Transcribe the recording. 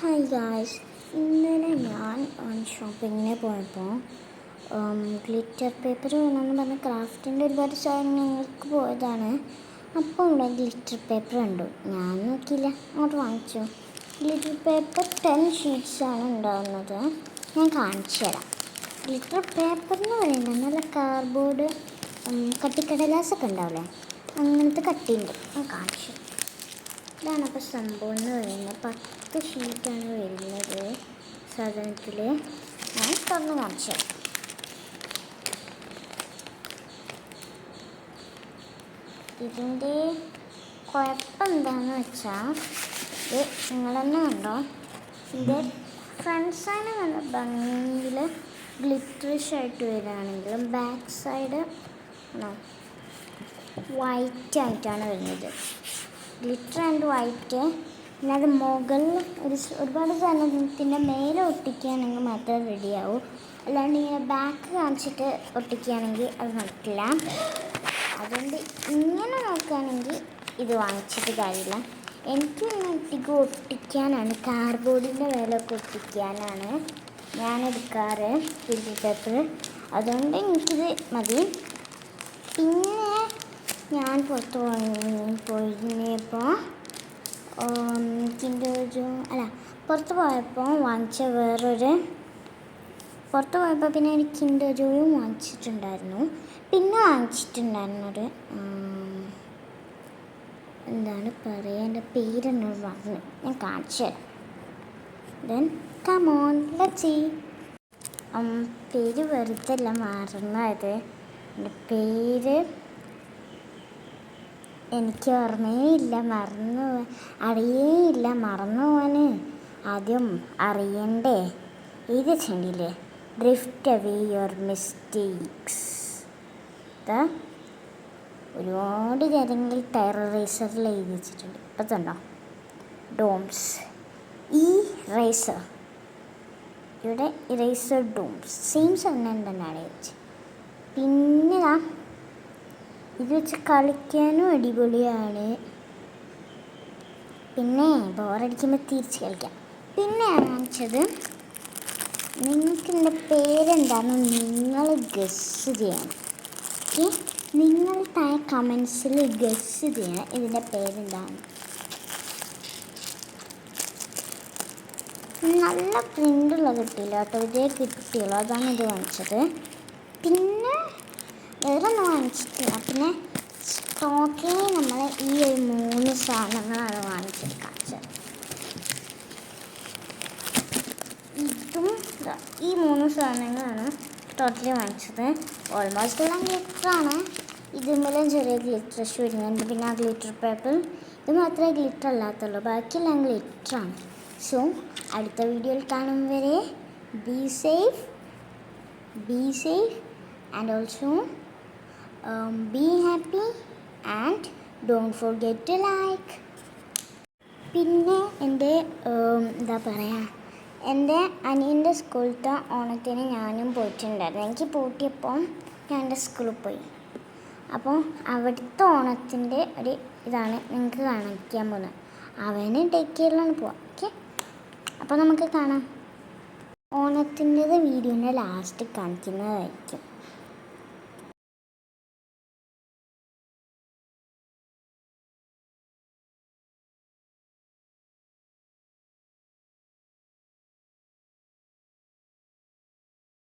Hi guys, ഇന്നലെ ഞാൻ ഷോപ്പിങ്ങിന് പോയപ്പോൾ ഗ്ലിറ്റർ പേപ്പർ വേണമെന്ന് പറഞ്ഞ ക്രാഫ്റ്റിൻ്റെ ഒരുപാട് സാധനങ്ങൾക്ക് പോയതാണ്. അപ്പോൾ ഇവിടെ ഗ്ലിറ്റർ പേപ്പർ കണ്ടു. ഞാൻ നോക്കിയില്ല, അങ്ങോട്ട് വാങ്ങിച്ചു. ഗ്ലിറ്റർ പേപ്പർ 10 ഷീറ്റ്സാണ് ഉണ്ടാകുന്നത്. ഞാൻ കാണിച്ചു തരാം. ഗ്ലിറ്റർ പേപ്പർ എന്ന് പറയുന്നത് നല്ല കാർഡ്ബോർഡ് കട്ടിക്കടലാസൊക്കെ ഉണ്ടാവില്ലേ, അങ്ങനത്തെ കട്ടിയുണ്ട്. ഞാൻ കാണിച്ചു. ഇതാണ് അപ്പോൾ സംഭവം എന്ന് പറയുന്നത്. 10 ഷീറ്റാണ് വരുന്നത് സാധനത്തിൽ. ഞാൻ തുറന്ന് കാണിച്ചു. ഇതിൻ്റെ കുഴപ്പം എന്താണെന്ന് വെച്ചാൽ ഇത് നിങ്ങളെന്നെ കണ്ടോ, ഇതിൻ്റെ ഫ്രണ്ട് സൈഡ് നല്ല ഭംഗിയിൽ ഗ്ലിറ്ററിഷ് ആയിട്ട് വരികയാണെങ്കിലും ബാക്ക് സൈഡ് വൈറ്റ് ആയിട്ടാണ് വരുന്നത്. Glitter and white. പിന്നെ അത് മുകളിൽ ഒരുപാട് സാധനത്തിൻ്റെ മേലെ ഒട്ടിക്കുകയാണെങ്കിൽ മാത്രമേ റെഡിയാവൂ. അല്ലാണ്ട് ഇങ്ങനെ ബാക്ക് കാണിച്ചിട്ട് ഒട്ടിക്കുകയാണെങ്കിൽ അത് നടക്കില്ല. അതുകൊണ്ട് ഇങ്ങനെ നോക്കുകയാണെങ്കിൽ ഇത് വാങ്ങിച്ചിട്ട് കാര്യമില്ല. എനിക്ക് ഒട്ടിക്കാനാണ്, കാർഡ്ബോർഡിൻ്റെ മേലൊക്കെ ഒട്ടിക്കാനാണ് ഞാൻ എടുക്കാറ് ഗ്ലിറ്റർ പേപ്പർ. അതുകൊണ്ട് എനിക്കിത് മതി. പിന്നെ ഞാൻ പുറത്ത് പോയപ്പോൾ പുറത്ത് പോയപ്പോൾ പിന്നെ ഒരു കിൻഡർ ജോയും വാങ്ങിച്ചിട്ടുണ്ടായിരുന്നു. പിന്നെ വാങ്ങിച്ചിട്ടുണ്ടായിരുന്നത് എന്താണ് പറയുക, എൻ്റെ പേരെന്നോട് പറഞ്ഞു. ഞാൻ കാണിച്ചു തരാം. Then come on, let's see. പേര് വെറുതെ അല്ല മറന്നത്. എൻ്റെ പേര് എനിക്ക് ഓർമ്മയില്ല, മറന്നു പോവാൻ ആദ്യം അറിയണ്ടേ. ഇത് ചെണ്ടില്ലേ, ഡ്രിഫ്റ്റ് അവേ യുവർ മിസ്റ്റേക്സ്. ഒരുപാട് കാര്യങ്ങൾ ടെററൈസറിൽ എഴുതി വെച്ചിട്ടുണ്ട്. ഇപ്പം തന്നോ ഡോംസ് ഇറേസർ, ഇവിടെ ഇറേസർ ഡോംസ് സെയിം സാധനം തന്നെയാണ് വെച്ചത്. പിന്നെ ഇത് വെച്ച് കളിക്കാനും അടിപൊളിയാണ്. പിന്നെ ബോറടിക്കുമ്പോൾ തിരിച്ച് കളിക്കാം. പിന്നെ ഞാൻ വാങ്ങിച്ചത്, നിങ്ങൾക്ക് എൻ്റെ പേരെന്താണെന്ന് നിങ്ങൾ ഗസ് ചെയ്യണം. ഓക്കെ, നിങ്ങൾ താഴെ കമൻസിൽ ഗസ് ചെയ്യണം ഇതിൻ്റെ പേരെന്താണ്. നല്ല പ്രിൻ്റുള്ള കിട്ടിയില്ല കേട്ടോ, ഇതേ കിട്ടിയുള്ളൂ. അതാണ് ഇത് വാങ്ങിച്ചത്. പിന്നെ വേറെ ഒന്നും വാങ്ങിച്ചിട്ടില്ല. പിന്നെ ടോട്ടലി നമ്മൾ ഈ ഒരു 3 സാധനങ്ങളാണ് വാങ്ങിച്ചത്. ഇതും ഈ 3 സാധനങ്ങളാണ് ടോട്ടലി വാങ്ങിച്ചത്. ഓൾമോസ്റ്റ് എല്ലാം ഗ്ലിറ്ററാണ്. ഇതുമേലും ചെറിയ ഗ്ലിറ്ററിഷ് വരുന്നുണ്ട്. പിന്നെ ആ ഗ്ലിറ്റർ പേപ്പർ ഇത് മാത്രമേ ഗ്ലിറ്റർ അല്ലാത്തുള്ളൂ, ബാക്കിയെല്ലാം ഗ്ലിറ്ററാണ്. സോ അടുത്ത വീഡിയോയിൽ കാണും വരെ be safe and also be happy and don't forget to like. പിന്നെ എൻ്റെ എൻ്റെ അനിയൻ്റെ സ്കൂളിലത്തെ ഓണത്തിന് ഞാനും പോയിട്ടുണ്ടായിരുന്നു. എനിക്ക് പൂട്ടിയപ്പോൾ ഞാൻ എൻ്റെ സ്കൂളിൽ പോയി. അപ്പോൾ അവിടുത്തെ ഓണത്തിൻ്റെ ഒരു ഇതാണ് നിങ്ങൾക്ക് കാണിക്കാൻ പോകുന്നത്. അവന് ടേക്ക് കെയറിലാണ് പോവുക. ഓക്കെ, അപ്പോൾ നമുക്ക് കാണാം. ഓണത്തിൻ്റെത് വീഡിയോൻ്റെ ലാസ്റ്റ് കാണിക്കുന്നതായിരിക്കും.